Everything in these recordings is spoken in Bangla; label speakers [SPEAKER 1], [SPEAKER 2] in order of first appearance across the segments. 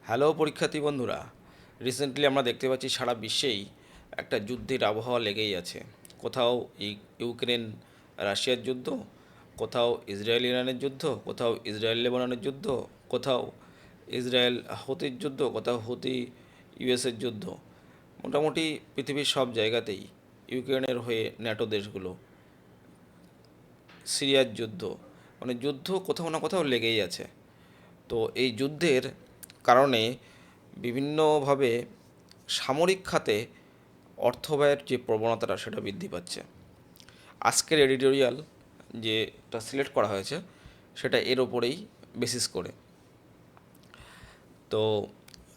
[SPEAKER 1] হ্যালো পরীক্ষার্থী বন্ধুরা, রিসেন্টলি আমরা দেখতে পাচ্ছি সারা বিশ্বেই একটা যুদ্ধের আবহাওয়া লেগেই আছে। কোথাও ইউক্রেন রাশিয়ার যুদ্ধ, কোথাও ইসরায়েল ইরানের যুদ্ধ, কোথাও ইসরায়েল লেবাননের যুদ্ধ, কোথাও ইসরায়েল হুতির যুদ্ধ, কোথাও হুতি ইউএসের যুদ্ধ। মোটামুটি পৃথিবীর সব জায়গাতেই ইউক্রেনের হয়ে ন্যাটো দেশগুলো, সিরিয়ার যুদ্ধ, মানে যুদ্ধ কোথাও না কোথাও লেগেই আছে। তো এই যুদ্ধের কারণে বিভিন্নভাবে সামরিক খাতে অর্থ ব্যয়ের যে প্রবণতাটা সেটা বৃদ্ধি পাচ্ছে। আজকের এডিটোরিয়াল যেটা সিলেক্ট করা হয়েছে সেটা এর ওপরেই বেসিস করে। তো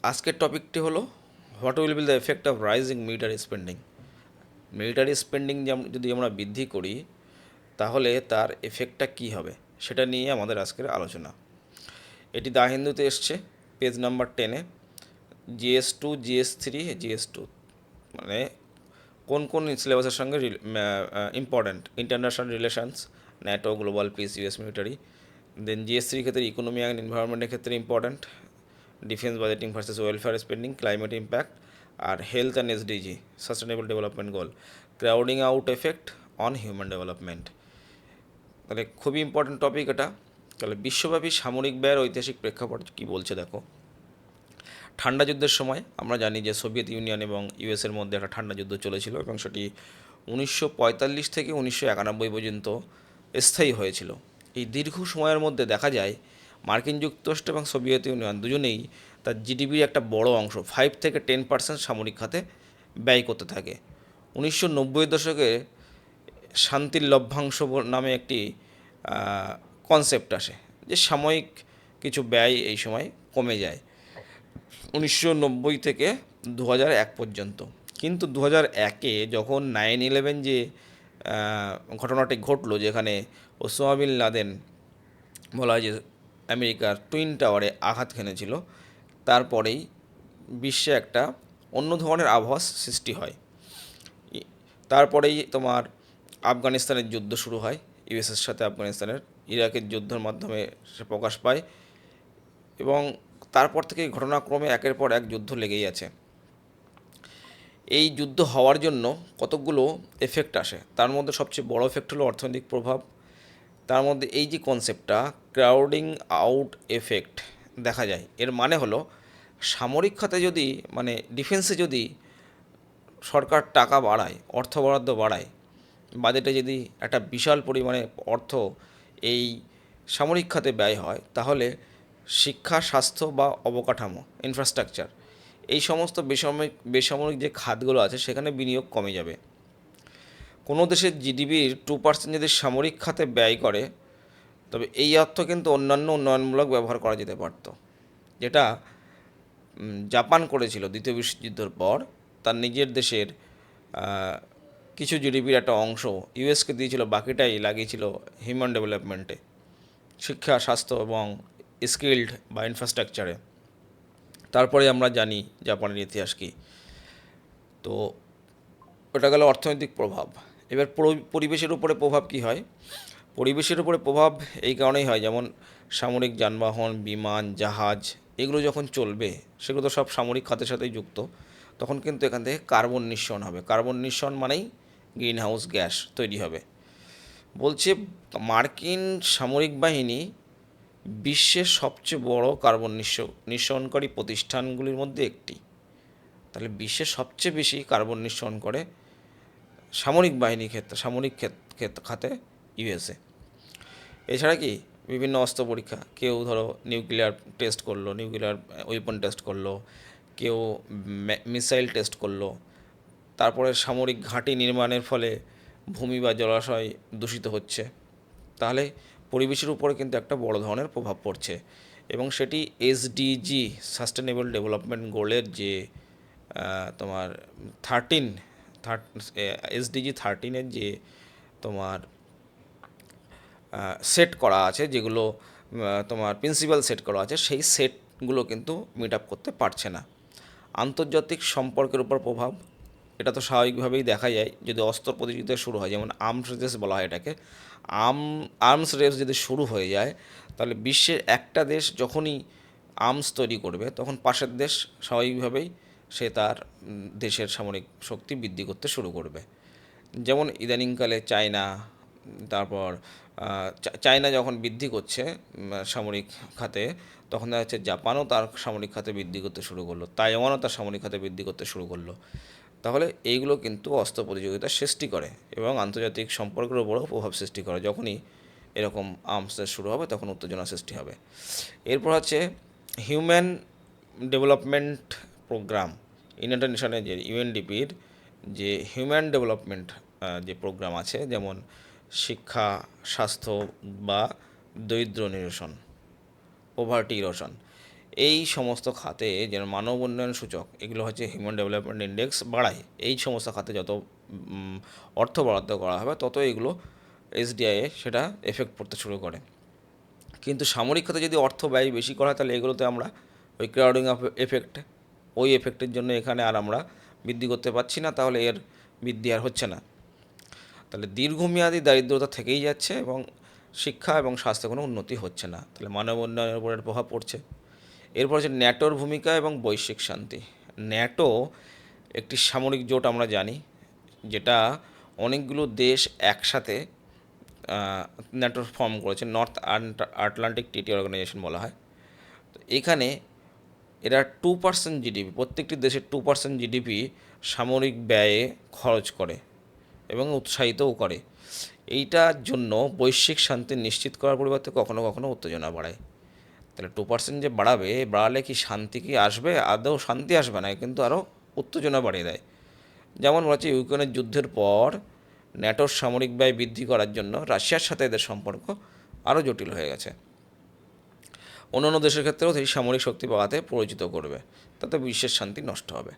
[SPEAKER 1] আজকের টপিকটি হলো what will be the effect of rising military spending. Military spending যদি আমরা বৃদ্ধি করি তাহলে তার এফেক্টটা কী হবে সেটা নিয়ে আমাদের আজকের আলোচনা। এটি দ্য হিন্দুতে এসছে, page number 10-এ। GS2, GS3, GS2 মানে কোন কোন সিলেবাসের সঙ্গে important: international relations, NATO, global peace, US military. Then GS3 ক্ষেত্রে ইকোনমি অ্যান্ড এনভায়রনমেন্টের ক্ষেত্রে important: defence budgeting versus welfare spending, climate impact, আর health and SDG, sustainable development goal, crowding out effect on human development. তাহলে খুবই ইম্পর্ট্যান্ট টপিক এটা। তাহলে বিশ্বব্যাপী সামরিক ব্যয়ের ঐতিহাসিক প্রেক্ষাপট কী বলছে দেখো। ঠান্ডা যুদ্ধের সময় আমরা জানি যে সোভিয়েত ইউনিয়ন এবং ইউএসের মধ্যে একটা ঠান্ডা যুদ্ধ চলেছিল এবং সেটি 1945 থেকে 1991 পর্যন্ত স্থায়ী হয়েছিল। এই দীর্ঘ সময়ের মধ্যে দেখা যায় মার্কিন যুক্তরাষ্ট্র এবং সোভিয়েত ইউনিয়ন দুজনেই তার জিডিপির একটা বড় অংশ 5 থেকে 10% সামরিক খাতে ব্যয় করতে থাকে। 1990 দশকে শান্তির লভ্যাংশ নামে একটি কনসেপ্ট আসে, যে সাময়িক কিছু ব্যয় এই সময় কমে যায় 1990 থেকে 2001 পর্যন্ত। কিন্তু 2001-এ যখন 9/11 যে ঘটনাটি ঘটলো, যেখানে ওসামা বিন লাদেন বলা হয় যে আমেরিকার টুইন টাওয়ারে আঘাত হেনেছিল, তারপরেই বিশ্বে একটা অন্য ধরনের আবহাওয়া সৃষ্টি হয়। তারপরেই তোমার আফগানিস্তানের যুদ্ধ শুরু হয়, ইউএসের সাথে আফগানিস্তানের। ইরাকের যুদ্ধের মাধ্যমে সে প্রকাশ পায় এবং তারপর থেকে ঘটনাক্রমে একের পর এক যুদ্ধ লেগেই আছে। এই যুদ্ধ হওয়ার জন্য কতকগুলো এফেক্ট আসে, তার মধ্যে সবচেয়ে বড় এফেক্ট হলো অর্থনৈতিক প্রভাব। তার মধ্যে এই যে কনসেপ্টটা ক্রাউডিং আউট এফেক্ট দেখা যায়, এর মানে হলো সামরিক খাতে যদি, মানে ডিফেন্সে যদি সরকার টাকা বাড়ায়, অর্থ বরাদ্দ বাড়ায়, বাজেটে যদি একটা বিশাল পরিমাণে অর্থ এই সামরিক খাতে ব্যয় হয়, তাহলে শিক্ষা, স্বাস্থ্য বা অবকাঠামো, ইনফ্রাস্ট্রাকচার, এই সমস্ত বেসামরিক যে খাতগুলো আছে সেখানে বিনিয়োগ কমে যাবে। কোনো দেশের জিডিপির 2% যদি সামরিক খাতে ব্যয় করে, তবে এই অর্থ কিন্তু অন্যান্য উন্নয়নমূলক ব্যবহার করা যেতে পারত, যেটা জাপান করেছিল দ্বিতীয় বিশ্বযুদ্ধের পর। তার নিজের দেশের কিছু জিডিপির একটা অংশ ইউএসকে দিয়েছিল, বাকিটাই লাগিয়েছিল হিউম্যান ডেভেলপমেন্টে, শিক্ষা, স্বাস্থ্য এবং স্কিল্ড বা ইনফ্রাস্ট্রাকচারে। তারপরে আমরা জানি জাপানের ইতিহাস কী। তো ওটা গেল অর্থনৈতিক প্রভাব। এবার পরিবেশের উপরে প্রভাব কী হয়? পরিবেশের উপরে প্রভাব এই কারণেই হয়, যেমন সামরিক যানবাহন, বিমান, জাহাজ, এগুলো যখন চলবে, সেগুলো তো সব সামরিক খাতের সাথেই যুক্ত, তখন কিন্তু এখান থেকে কার্বন নিঃসরণ হবে। কার্বন নিঃসরণ মানেই গ্রিন হাউস গ্যাস তৈরি হবে। বলছে মার্কিন সামরিক বাহিনী বিশ্বের সবচেয়ে বড় কার্বন নিঃসরণকারী প্রতিষ্ঠানগুলির মধ্যে একটি। তাহলে বিশ্বের সবচেয়ে বেশি কার্বন নিঃসরণ করে সামরিক বাহিনী ক্ষেত্রে, সামরিক খাতে ইউএসএ। এছাড়া কি বিভিন্ন অস্ত্র পরীক্ষা, কেউ ধরো নিউক্লিয়ার টেস্ট করলো, নিউক্লিয়ার ওয়েপন টেস্ট করলো, কেউ মিসাইল টেস্ট করলো। তারপরে সামরিক ঘাঁটি নির্মাণের ফলে ভূমি বা জলাশয় দূষিত হচ্ছে। তাহলে পরিবেশের উপরে কিন্তু একটা বড় ধরনের প্রভাব পড়ছে, এবং সেটি SDG, সাস্টেনেবল ডেভেলপমেন্ট গোলের যে তোমার 13 SDG 13-এর যে তোমার সেট করা আছে, যেগুলো তোমার প্রিন্সিপাল সেট করা আছে, সেই সেটগুলো কিন্তু মিট আপ করতে পারছে না। আন্তর্জাতিক সম্পর্কের উপর প্রভাব, এটা তো স্বাভাবিকভাবেই দেখা যায় যদি অস্ত্র প্রতিযোগিতা শুরু হয়, যেমন আর্মস রেস বলা হয় এটাকে। আর্মস রেস যদি শুরু হয়ে যায়, তাহলে বিশ্বের একটা দেশ যখনই আর্মস তৈরি করবে, তখন পাশের দেশ স্বাভাবিকভাবেই সে তার দেশের সামরিক শক্তি বৃদ্ধি করতে শুরু করবে। যেমন ইদানিংকালে চায়না, তারপর চায়না যখন বৃদ্ধি করছে সামরিক খাতে, তখন দেখা যাচ্ছে জাপানও তার সামরিক খাতে বৃদ্ধি করতে শুরু করলো, তাইওয়ানও তার সামরিক খাতে বৃদ্ধি করতে শুরু করলো। তাহলে এইগুলো কিন্তু অস্ত্র প্রতিযোগিতা সৃষ্টি করে এবং আন্তর্জাতিক সম্পর্কের উপরও প্রভাব সৃষ্টি করে। যখনই এরকম আর্মসের শুরু হবে তখন উত্তেজনা সৃষ্টি হবে। এরপর হচ্ছে হিউম্যান ডেভেলপমেন্ট প্রোগ্রাম। ইউনাইটেড নেশনের যে ইউএনডিপির যে হিউম্যান ডেভেলপমেন্ট যে প্রোগ্রাম আছে, যেমন শিক্ষা, স্বাস্থ্য বা দরিদ্র নিরসন, পোভার্টি ইরোশন, এই সমস্ত খাতে যেন মানব উন্নয়ন সূচক, এগুলো হচ্ছে হিউম্যান ডেভেলপমেন্ট ইন্ডেক্স বাড়ায়। এই সমস্ত খাতে যত অর্থ বরাদ্দ করা হবে তত এগুলো এসডিআইয়ে সেটা এফেক্ট পড়তে শুরু করে। কিন্তু সামরিক খাতে যদি অর্থ ব্যয় বেশি করা হয় তাহলে এগুলোতে আমরা ওই ক্রাউডিং এফেক্ট, ওই এফেক্টের জন্য এখানে আর আমরা বৃদ্ধি করতে পারছি না, তাহলে এর বৃদ্ধি আর হচ্ছে না। তাহলে দীর্ঘমেয়াদী দারিদ্রতা থেকেই যাচ্ছে এবং শিক্ষা এবং স্বাস্থ্যে কোনো উন্নতি হচ্ছে না, তাহলে মানব উন্নয়নের উপর এর প্রভাব পড়ছে। এরপর হচ্ছে ন্যাটোর ভূমিকা এবং বৈশ্বিক শান্তি। ন্যাটো একটি সামরিক জোট আমরা জানি, যেটা অনেকগুলো দেশ একসাথে ন্যাটো ফর্ম করেছে, নর্থ আটলান্টিক ট্রিটি অর্গানাইজেশন বলা হয়। তো এখানে এরা 2% জিডিপি, প্রত্যেকটি দেশের 2% জিডিপি সামরিক ব্যয়ে খরচ করে এবং উৎসাহিতও করে। এইটার জন্য বৈশ্বিক শান্তি নিশ্চিত করার পরিবর্তে কখনো কখনো উত্তেজনা বাড়ায়। তাহলে 2% যে বাড়ালে কি শান্তি কি আসবে? আদৌ শান্তি আসবে না, কিন্তু আরও উত্তেজনা বাড়িয়ে দেয়। যেমন বলা হচ্ছে ইউক্রেনের যুদ্ধের পর ন্যাটোর সামরিক ব্যয় বৃদ্ধি করার জন্য রাশিয়ার সাথে এদের সম্পর্ক আরও জটিল হয়ে গেছে। অন্যান্য দেশের ক্ষেত্রেও সেই সামরিক শক্তি বাড়াতে পরিচিত করবে, তাতে বিশ্বের শান্তি নষ্ট হবে।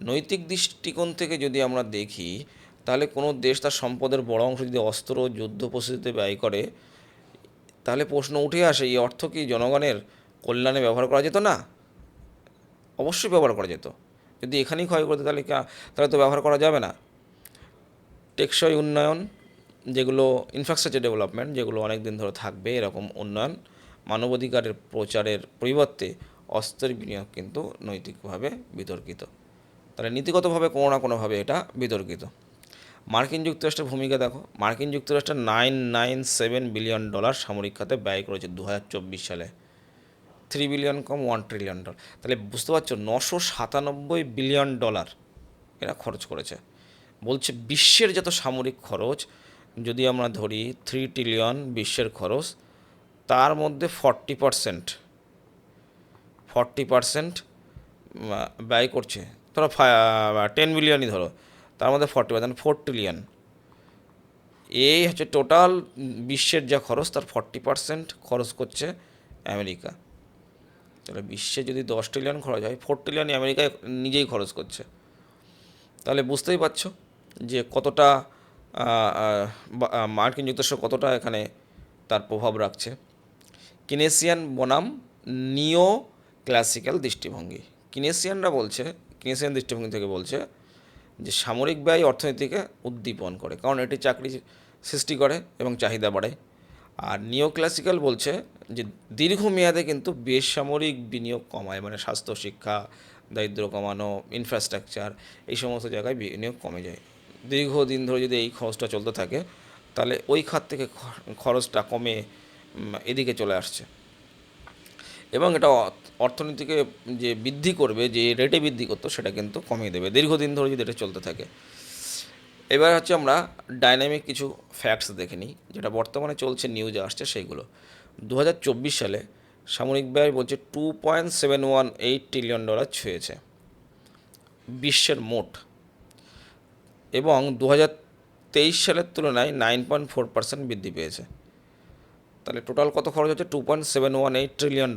[SPEAKER 1] নৈতিক দৃষ্টিকোণ থেকে যদি আমরা দেখি, তাহলে কোনো দেশ তার সম্পদের বড় অংশ যদি অস্ত্র যুদ্ধ প্রস্তুতিতে ব্যয় করে, তাহলে প্রশ্ন উঠে আসে এই অর্থ কি জনগণের কল্যাণে ব্যবহার করা যেত না? অবশ্যই ব্যবহার করা যেত। যদি এখানেই ক্ষয় করতে তাহলে তো ব্যবহার করা যাবে না। টেকসই উন্নয়ন, যেগুলো ইনফ্রাস্ট্রাকচার ডেভেলপমেন্ট, যেগুলো অনেক দিন ধরে থাকবে, এরকম উন্নয়ন মানবাধিকারের প্রচারের পরিবর্তে অস্ত্রের বিনিয়োগ কিন্তু নৈতিকভাবে বিতর্কিত। তাহলে নীতিগতভাবে কোনো না কোনোভাবে এটা বিতর্কিত। মার্কিন যুক্তরাষ্ট্রের ভূমিকা দেখো। মার্কিন যুক্তরাষ্ট্র $997 বিলিয়ন সামরিক খাতে ব্যয় করেছে 2024 সালে। 3 বিলিয়ন কম, $1 ট্রিলিয়ন। তাহলে বুঝতে পারছো, $997 বিলিয়ন এরা খরচ করেছে। বলছে বিশ্বের যত সামরিক খরচ, যদি আমরা ধরি 3 ট্রিলিয়ন বিশ্বের খরচ, তার মধ্যে 40% ব্যয় করছে, ধরো 10 বিলিয়নই ধরো, তার মধ্যে 40%, 4 ট্রিলিয়ন। এই হচ্ছে টোটাল বিশ্বের যা খরচ, তার 40% খরচ করছে আমেরিকা। তাহলে বিশ্বে যদি 10 ট্রিলিয়ন খরচ হয়, 4 ট্রিলিয়নই আমেরিকায় নিজেই খরচ করছে। তাহলে বুঝতেই পারছো যে কতটা মার্কিন যুক্তরাষ্ট্র কতটা এখানে তার প্রভাব রাখছে। কিনেসিয়ান বনাম নিও ক্লাসিক্যাল দৃষ্টিভঙ্গি। কিনেসিয়ান দৃষ্টিভঙ্গি থেকে বলছে যে সামরিক ব্যয় অর্থনীতিকে উদ্দীপন করে, কারণ এটি চাকরি সৃষ্টি করে এবং চাহিদা বাড়ায়। আর নিও ক্লাসিক্যাল বলছে যে দীর্ঘমেয়াদে কিন্তু বেসামরিক বিনিয়োগ কমায়, মানে স্বাস্থ্য, শিক্ষা, দারিদ্র্য কমানো, ইনফ্রাস্ট্রাকচার, এই সমস্ত জায়গায় বিনিয়োগ কমে যায়। দীর্ঘদিন ধরে যদি এই খরচটা চলতে থাকে, তাহলে ওই খাত থেকে খরচটা কমে এদিকে চলে আসছে এবং এটা অর্থনীতিকে যে বৃদ্ধি করবে, যে রেটে বৃদ্ধি করতো, সেটা কিন্তু কমিয়ে দেবে দীর্ঘদিন ধরে যদি এটা চলতে থাকে। এবার হচ্ছে আমরা ডাইনামিক কিছু ফ্যাক্টস দেখে নিই, যেটা বর্তমানে চলছে, নিউজে আসছে সেইগুলো। 2024 সালে সামরিক ব্যয় বলছে $2.718 ট্রিলিয়ন ছুঁয়েছে বিশ্বের মোট, এবং 2023 সালের তুলনায় 9.4% বৃদ্ধি পেয়েছে। তাহলে টোটাল কত খরচ হচ্ছে? $2.718 ট্রিলিয়ন।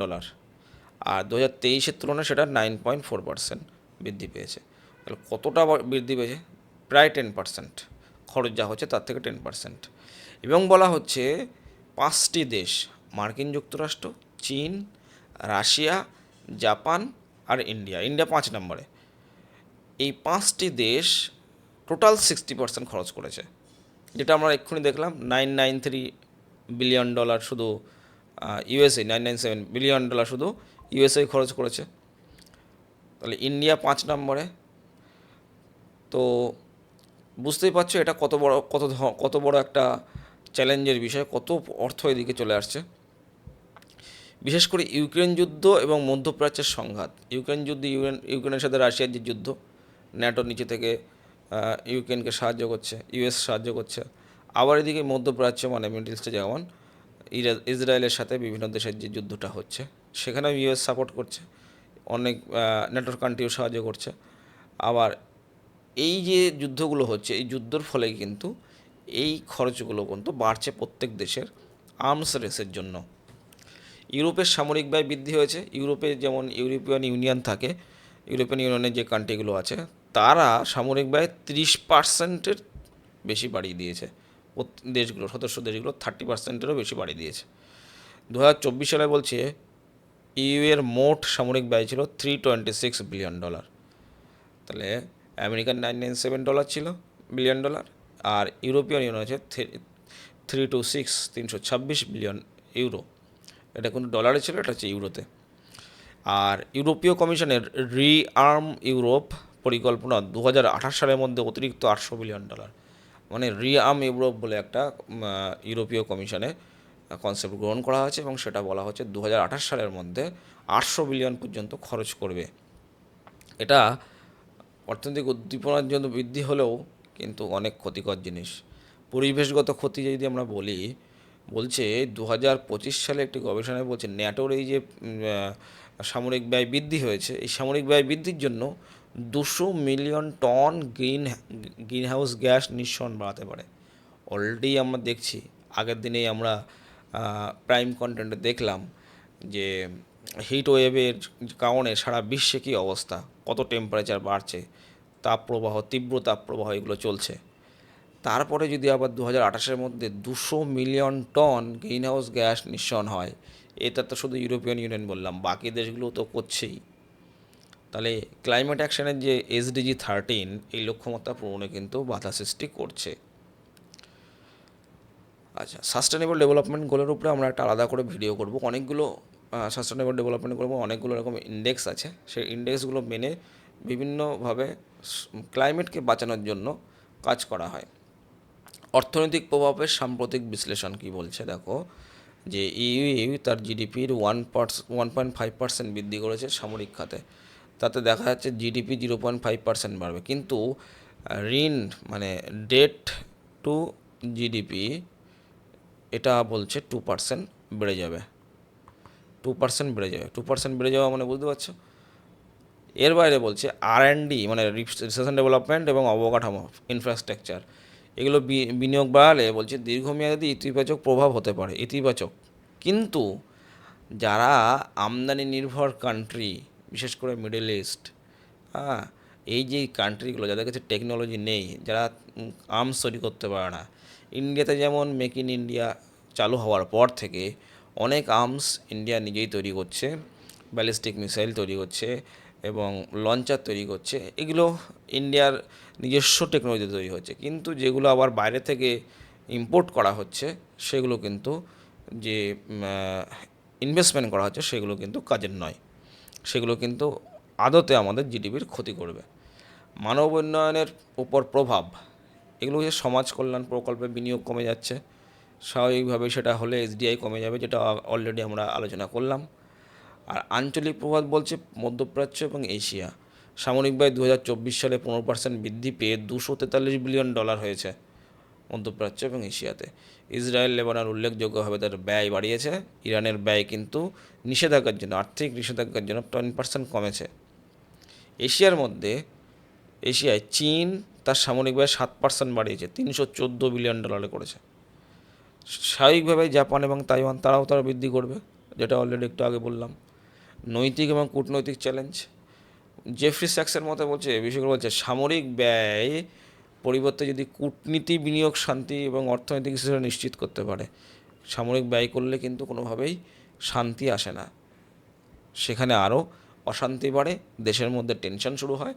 [SPEAKER 1] আর 2023-এর তুলনায় সেটা 9.4% বৃদ্ধি পেয়েছে। তাহলে কতটা বৃদ্ধি পেয়েছে? প্রায় 10%। খরচ যা হচ্ছে তার থেকে 10%। এবং বলা হচ্ছে 5টি দেশ, মার্কিন যুক্তরাষ্ট্র, চীন, রাশিয়া, জাপান আর ইন্ডিয়া 5 নম্বরে, এই 5টি দেশ টোটাল 60% খরচ করেছে। যেটা আমরা এক্ষুনি দেখলাম, $993 বিলিয়ন শুধু ইউএসএ, $997 বিলিয়ন শুধু ইউএসএ খরচ করেছে। তাহলে ইন্ডিয়া 5 নম্বরে। তো বুঝতেই পারছো এটা কত বড় একটা চ্যালেঞ্জের বিষয়, কত অর্থ এদিকে চলে আসছে। বিশেষ করে ইউক্রেন যুদ্ধ এবং মধ্যপ্রাচ্যের সংঘাত। ইউক্রেন যুদ্ধ, ইউক্রেনের সাথে রাশিয়ার যে যুদ্ধ, ন্যাটো নিচে থেকে ইউক্রেনকে সাহায্য করছে, ইউএস সাহায্য করছে। আবার এদিকে মধ্যপ্রাচ্য মানে মিডল ইস্টে যেমন ইসরায়েলের সাথে বিভিন্ন দেশের যে যুদ্ধটা হচ্ছে, সেখানেও ইউএস সাপোর্ট করছে, অনেক ন্যাটোর কান্ট্রিও সাহায্য করছে। আবার এই যে যুদ্ধগুলো হচ্ছে, এই যুদ্ধর ফলে কিন্তু এই খরচগুলো কিন্তু বাড়ছে প্রত্যেক দেশের আর্মস রেসের জন্য। ইউরোপের সামরিক ব্যয় বৃদ্ধি হয়েছে। ইউরোপে যেমন ইউরোপিয়ান ইউনিয়ন থাকে, ইউরোপিয়ান ইউনিয়নের যে কান্ট্রিগুলো আছে, তারা সামরিক ব্যয় 30%-এর বেশি বাড়িয়ে দিয়েছে। দেশগুলো, সদস্য দেশগুলো 30%-এরও বেশি বাড়িয়ে দিয়েছে। 2024 সালে বলছে ইউ এর মোট সামরিক ব্যয় ছিল $326 বিলিয়ন। তাহলে আমেরিকান $997 ছিল বিলিয়ন ডলার, আর ইউরোপিয়ান ইউনিয়ন আছে 326 বিলিয়ন ইউরো। এটা কোনো ডলারে ছিল, এটা হচ্ছে ইউরোতে। আর ইউরোপীয় কমিশনের রিআর্ম ইউরোপ পরিকল্পনা 2028 সালের মধ্যে অতিরিক্ত $800 বিলিয়ন, মানে রিআর্ম ইউরোপ বলে একটা ইউরোপীয় কমিশনে কনসেপ্ট গ্রহণ করা হয়েছে, এবং সেটা বলা হচ্ছে 2028 সালের মধ্যে 800 বিলিয়ন পর্যন্ত খরচ করবে। এটা অর্থনৈতিক উদ্দীপনার জন্য বৃদ্ধি হলেও কিন্তু অনেক ক্ষতিকর জিনিস। পরিবেশগত ক্ষতি যদি আমরা বলছে 2025 সালে একটি গবেষণায় বলছে ন্যাটোর এই যে সামরিক ব্যয় বৃদ্ধি হয়েছে, এই সামরিক ব্যয় বৃদ্ধির জন্য 200 মিলিয়ন টন গ্রিনহাউস গ্যাস নিঃসরণ বাড়াতে পারে। অলরেডি আমরা দেখছি, আগের দিনেই আমরা প্রাইম কন্টেন্টে দেখলাম যে হিট ওয়েভের কারণে সারা বিশ্বে কী অবস্থা, কত টেম্পারেচার বাড়ছে, তাপপ্রবাহ, তীব্র তাপপ্রবাহ এগুলো চলছে। তারপরে যদি আবার 2028-এর মধ্যে 200 মিলিয়ন টন গ্রিনহাউস গ্যাস নিঃসরণ হয়, এটা তো শুধু ইউরোপিয়ান ইউনিয়ন বললাম, বাকি দেশগুলো তো করছেই। তাহলে ক্লাইমেট অ্যাকশনের যে SDG 13, এই লক্ষ্যমাত্রা পূরণে কিন্তু বাধা সৃষ্টি করছে। আচ্ছা, সাস্টেনেবল ডেভেলপমেন্ট গোলের উপরে আমরা একটা আলাদা করে ভিডিও করব। অনেকগুলো সাস্টেনেবল ডেভেলপমেন্ট করবো, অনেকগুলো এরকম ইন্ডেক্স আছে, সেই ইন্ডেক্সগুলো মেনে বিভিন্নভাবে ক্লাইমেটকে বাঁচানোর জন্য কাজ করা হয়। অর্থনৈতিক প্রভাবের সাম্প্রতিক বিশ্লেষণ কী বলছে দেখো, যে ইউ তার জিডিপির 1.5% বৃদ্ধি করেছে সামরিক খাতে। তাতে দেখা যাচ্ছে জিডিপি 0.5% বাড়বে, কিন্তু ঋণ মানে ডেট টু জিডিপি এটা বলছে 2% বেড়ে যাবে। 2% বেড়ে যাবে, 2% বেড়ে যাওয়া মানে বুঝতে পারছো। এর বাইরে বলছে R&D মানে রিসার্চ অ্যান্ড ডেভেলপমেন্ট এবং অবকাঠামো ইনফ্রাস্ট্রাকচার, এগুলো বিনিয়োগ বাড়ালে বলছে দীর্ঘমেয়াদী ইতিবাচক প্রভাব হতে পারে, ইতিবাচক। কিন্তু যারা আমদানি নির্ভর কান্ট্রি, বিশেষ করে মিডল ইস্ট, হ্যাঁ, এই যে কান্ট্রিগুলো যাদের কাছে টেকনোলজি নেই, যারা আর্মস তৈরি করতে পারে না, ইন্ডিয়াতে যেমন মেক ইন ইন্ডিয়া চালু হওয়ার পর থেকে অনেক আর্মস ইন্ডিয়া নিজেই তৈরি করছে, ব্যালিস্টিক মিসাইল তৈরি করছে এবং লঞ্চার তৈরি করছে। এগুলো ইন্ডিয়ার নিজস্ব টেকনোলজি তৈরি হচ্ছে, কিন্তু যেগুলো আবার বাইরে থেকে ইম্পোর্ট করা হচ্ছে, সেগুলো কিন্তু যে ইনভেস্টমেন্ট করা হচ্ছে সেগুলো কিন্তু কাজের নয়, সেগুলো কিন্তু আদতে আমাদের জিডিপির ক্ষতি করবে। মানব উন্নয়নের উপর প্রভাব, এগুলো হচ্ছে সমাজ কল্যাণ প্রকল্পে বিনিয়োগ কমে যাচ্ছে, স্বাভাবিকভাবে সেটা হলে SDI কমে যাবে, যেটা অলরেডি আমরা আলোচনা করলাম। আর আঞ্চলিক প্রভাব বলছে মধ্যপ্রাচ্য এবং এশিয়া, সামরিক ব্যয় 2024 সালে 15% বৃদ্ধি পেয়ে $243 বিলিয়ন হয়েছে মধ্যপ্রাচ্য এবং এশিয়াতে। ইসরায়েল লেবানন উল্লেখযোগ্যভাবে তার ব্যয় বাড়িয়েছে। ইরানের ব্যয় কিন্তু নিষেধাজ্ঞার জন্য, আর্থিক নিষেধাজ্ঞার জন্য 10% কমেছে। এশিয়ায় চীন তার সামরিক ব্যয় 7% বাড়িয়েছে, $314 বিলিয়ন করেছে। স্বাভাবিকভাবে জাপান এবং তাইওয়ান তারা বৃদ্ধি করবে, যেটা অলরেডি একটু আগে বললাম। নৈতিক এবং কূটনৈতিক চ্যালেঞ্জ, জেফ্রি স্যাক্সের মতে বলছে, বিষয়গুলো বলছে সামরিক ব্যয় পরিবর্তে যদি কূটনীতি, বিনিয়োগ, শান্তি এবং অর্থনৈতিক হিসেবে নিশ্চিত করতে পারে। সামরিক ব্যয় করলে কিন্তু কোনোভাবেই শান্তি আসে না, সেখানে আরও অশান্তি বাড়ে, দেশের মধ্যে টেনশন শুরু হয়।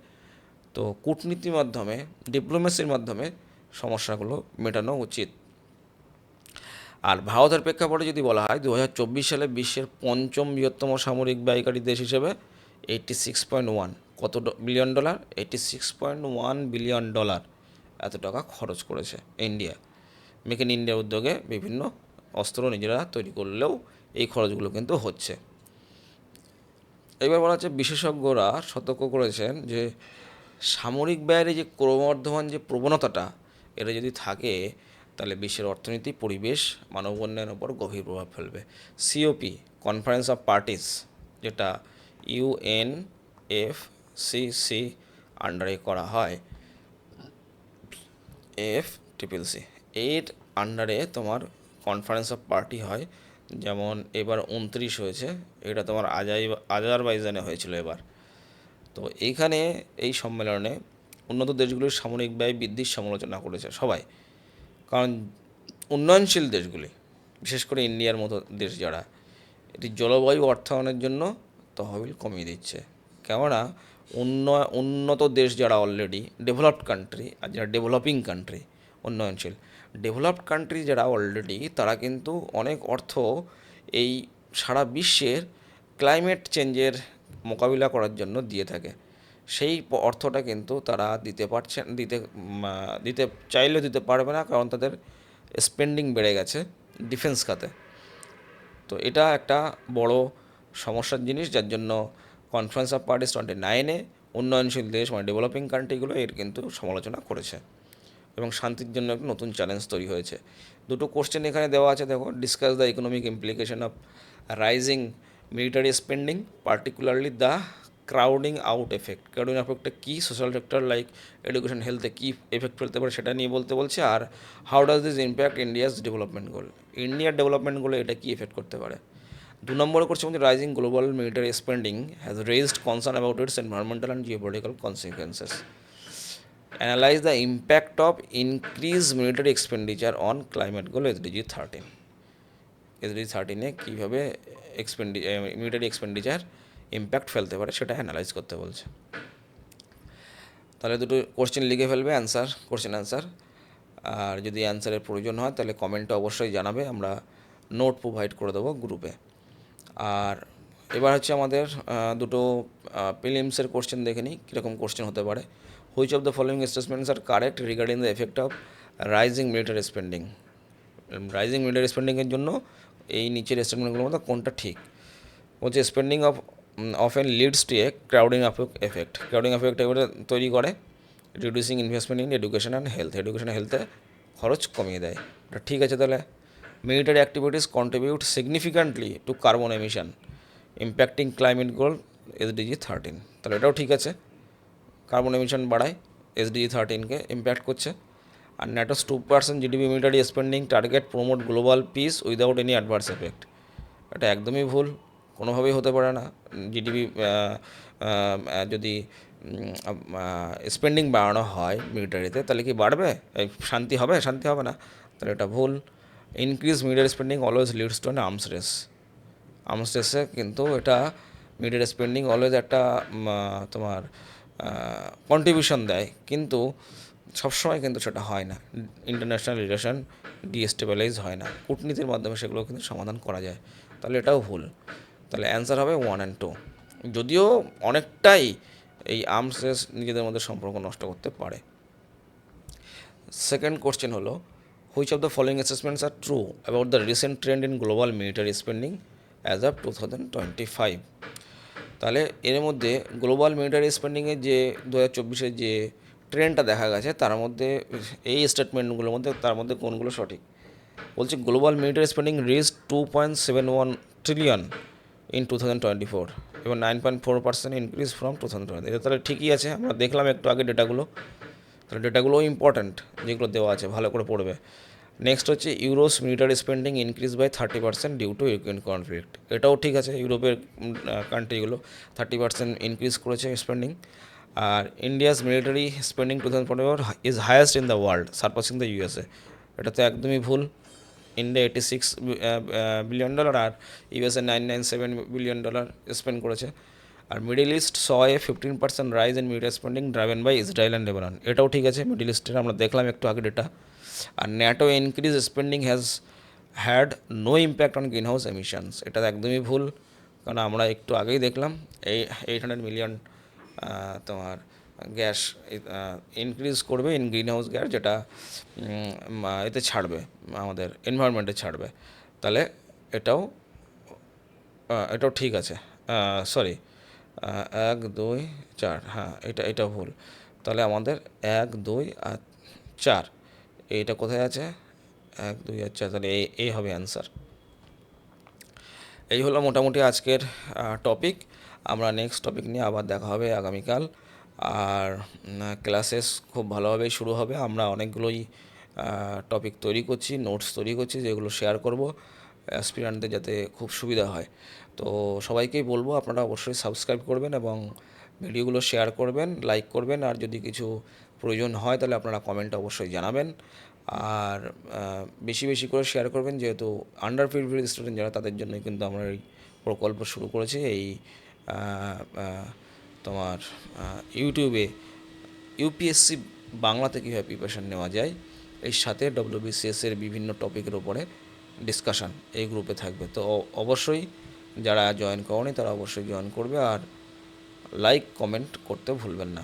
[SPEAKER 1] তো কূটনীতির মাধ্যমে, ডিপ্লোমেসির মাধ্যমে সমস্যাগুলো মেটানো উচিত। আর ভারতের প্রেক্ষাপটে যদি বলা হয় 2024 সালে বিশ্বের পঞ্চম বৃহত্তম সামরিক ব্যয়কারী দেশ হিসেবে 86.1 কত বিলিয়ন ডলার, 86.1 বিলিয়ন ডলার এত টাকা খরচ করেছে ইন্ডিয়া। মেক ইন ইন্ডিয়া উদ্যোগে বিভিন্ন অস্ত্র নিজেরা তৈরি করলেও এই খরচগুলো কিন্তু হচ্ছে। এবার বলা হচ্ছে বিশেষজ্ঞরা সতর্ক করেছেন যে সামরিক ব্যয়ের যে ক্রমবর্ধমান যে প্রবণতাটা এটা যদি থাকে তাহলে বিশ্বের অর্থনীতি, পরিবেশ, মানব উন্নয়নের ওপর গভীর প্রভাব ফেলবে। সিওপি কনফারেন্স অফ পার্টিস, যেটা UNFCC আন্ডারে করা হয়, FCCC এর আন্ডারে তোমার কনফারেন্স অফ পার্টি হয়। যেমন এবার 29 হয়েছে, এটা তোমার আজারবাইজানে হয়েছিল এবার। তো এইখানে এই সম্মেলনে উন্নত দেশগুলির সামরিক ব্যয় বৃদ্ধির সমালোচনা করেছে সবাই। কারণ উন্নয়নশীল দেশগুলি, বিশেষ করে ইন্ডিয়ার মতো দেশ যারা, এটি জলবায়ু অর্থায়নের জন্য তহবিল কমিয়ে দিচ্ছে। কেননা উন্নত দেশ যারা অলরেডি ডেভেলপড কান্ট্রি, আর যারা ডেভেলপিং কান্ট্রি, উন্নয়নশীল ডেভেলপড কান্ট্রি যারা অলরেডি, তারা কিন্তু অনেক অর্থ এই সারা বিশ্বের ক্লাইমেট চেঞ্জের মোকাবিলা করার জন্য দিয়ে থাকে। সেই অর্থটা কিন্তু তারা দিতে চাইলেও দিতে পারবে না, কারণ তাদের স্পেন্ডিং বেড়ে গেছে ডিফেন্স খাতে। তো এটা একটা বড় সমস্যার জিনিস, যার জন্য কনফারেন্স অফ পার্টিস 29-এ উন্নয়নশীল দেশ মানে ডেভেলপিং কান্ট্রিগুলো এর কিন্তু সমালোচনা করেছে এবং শান্তির জন্য একটা নতুন চ্যালেঞ্জ তৈরি হয়েছে। দুটো কোশ্চেন এখানে দেওয়া আছে, দেখো। Discuss the economic implication of rising military spending, particularly the crowding out effect. Crowding এফেক্টটা কী, সোশ্যাল সেক্টর লাইক এডুকেশন, হেলথে কী এফেক্ট ফেলতে পারে সেটা নিয়ে বলতে বলছে। আর how does this impact India's development goal, ইন্ডিয়ার ডেভেলপমেন্ট গোলে এটা কী এফেক্ট করতে পারে। 2 নম্বরে করছে মধ্যে rising global military spending has raised concern about it's environmental and geopolitical consequences. Analyse the impact of increase military expenditure on climate goal SDG 13। SDG 13-এ কীভাবে মিলিটারি এক্সপেন্ডিচার ইম্প্যাক্ট ফেলতে পারে সেটা অ্যানালাইজ করতে বলছে। তাহলে দুটো কোশ্চেন লিখে ফেলবে, কোশ্চেন অ্যান্সার। আর যদি অ্যান্সারের প্রয়োজন হয় তাহলে কমেন্টে অবশ্যই জানাবে, আমরা নোট প্রোভাইড করে দেবো গ্রুপে। আর এবার হচ্ছে আমাদের দুটো প্রিলিমসের কোশ্চেন দেখে নিই কীরকম কোশ্চেন হতে পারে। Which of the following statements are correct regarding the effect of rising military spending. Rising military স্পেন্ডিংয়ের জন্য এই নিচের স্টেটমেন্টগুলোর মধ্যে কোনটা ঠিক। বলছে spending often leads to a crowding effect. Crowding effect এবারে তৈরি করে reducing investment in education and health. Education হেলথে খরচ কমিয়ে দেয়, এটা ঠিক আছে। তাহলে military activities contribute significantly to carbon emission impacting climate goal SDG 13। তাহলে এটাও ঠিক আছে, কার্বন এমিশন বাড়ায়, SDG 13-কে ইম্প্যাক্ট করছে। আর ন্যাটোস 2% GDP military spending target promote global piece without any adverse effect. এটা একদমই ভুল, কোনোভাবেই হতে পারে না। জিডিপি যদি স্পেন্ডিং বাড়ানো হয় মিলিটারিতে তাহলে কি বাড়বে, শান্তি হবে? শান্তি হবে না, তাহলে এটা ভুল। Increase military spending always leads to an arms race. Arms রেসে কিন্তু এটা মিলিটারি স্পেন্ডিং অলওয়েজ একটা তোমার কন্ট্রিবিউশন দেয়, কিন্তু সবসময় কিন্তু সেটা হয় না। ইন্টারন্যাশনাল রিলেশন ডিস্টেবিলাইজ হয় না, কূটনীতির মাধ্যমে সেগুলো কিন্তু সমাধান করা যায়। তাহলে এটাও ভুল। তাহলে অ্যান্সার হবে 1 and 2, যদিও অনেকটাই এই আর্মস রেস নিজেদের মধ্যে সম্পর্ক নষ্ট করতে পারে। সেকেন্ড কোশ্চেন হলো which of the following assessments are true about the recent trend in global military spending as of 2025। তাহলে এর মধ্যে গ্লোবাল মিলিটারি স্পেন্ডিংয়ের যে 2024-এর যে ট্রেন্ডটা দেখা গেছে তার মধ্যে এই স্টেটমেন্টগুলোর মধ্যে তার মধ্যে কোনগুলো সঠিক। বলছে global military spending reach 2.71 trillion in 2024 এবং 9.4% ইনক্রিজ ফ্রম 2020। এটা তাহলে ঠিকই আছে, আমরা দেখলাম একটু আগে ডেটাগুলো। তাহলে ডেটাগুলো ইম্পর্ট্যান্ট, যেগুলো দেওয়া আছে ভালো করে পড়বে। নেক্সট হচ্ছে Euro's military spending increase by 30% due to Ukraine conflict. এটাও ঠিক আছে, ইউরোপের কান্ট্রিগুলো 30% ইনক্রিজ করেছে স্পেন্ডিং। আর India's military spending 2024 is highest in the world surpassing the USA। এটা তো একদমই ভুল। ইন্ডিয়া 86 বিলিয়ন ডলার আর USA 997 বিলিয়ন ডলার স্পেন্ড করেছে। আর middle east saw a 15% rise in military spending driven by Israel and Lebanon. এটাও ঠিক আছে, মিডিল ইস্টের আমরা দেখলাম একটু আগে ডেটা। আর NATO increase spending had no impact on greenhouse emissions. এটা একদমই ভুল, কারণ আমরা একটু আগেই দেখলাম 800 মিলিয়ন তোমার গ্যাস ইনক্রিজ করবে ইন গ্রিন হাউস গ্যাস, যেটা এতে ছাড়বে, আমাদের এনভায়রনমেন্টে ছাড়বে। তাহলে এটাও এটাও ঠিক আছে। সরি, 1 2 4, হ্যাঁ এটা ভুল। তাহলে আমাদের 1 2 আর 4, এইটা কোথায় আছে? 1 2 আর 4, তাহলে এই হবে অ্যান্সার। এই হলো মোটামুটি আজকের টপিক। আমরা নেক্সট টপিক নিয়ে আবার দেখা হবে আগামীকাল। আর ক্লাসেস খুব ভালোভাবেই শুরু হবে। আমরা অনেকগুলোই টপিক তৈরি করছি, নোটস তৈরি করছি, যেগুলো শেয়ার করব অ্যাসপিরান্টদের, যাতে খুব সুবিধা হয়। তো সবাইকেই বলবো আপনারা অবশ্যই সাবস্ক্রাইব করবেন এবং ভিডিওগুলো শেয়ার করবেন, লাইক করবেন, আর যদি কিছু প্রয়োজন হয় তাহলে আপনারা কমেন্টে অবশ্যই জানাবেন। আর বেশি বেশি করে শেয়ার করবেন, যেহেতু আন্ডার প্রিভিলেজ স্টুডেন্ট যারা, তাদের জন্যই কিন্তু আমরা এই প্রকল্প শুরু করেছি। এই তোমার ইউটিউবে ইউপিএসসি বাংলাতে কীভাবে প্রিপারেশান নেওয়া যায়, এর সাথে ডব্লিউবিসিএসের বিভিন্ন টপিকের ওপরে ডিসকাশান এই গ্রুপে থাকবে। তো অবশ্যই যারা জয়েন করেনি তারা অবশ্যই জয়েন করবে, আর লাইক কমেন্ট করতে ভুলবেন না।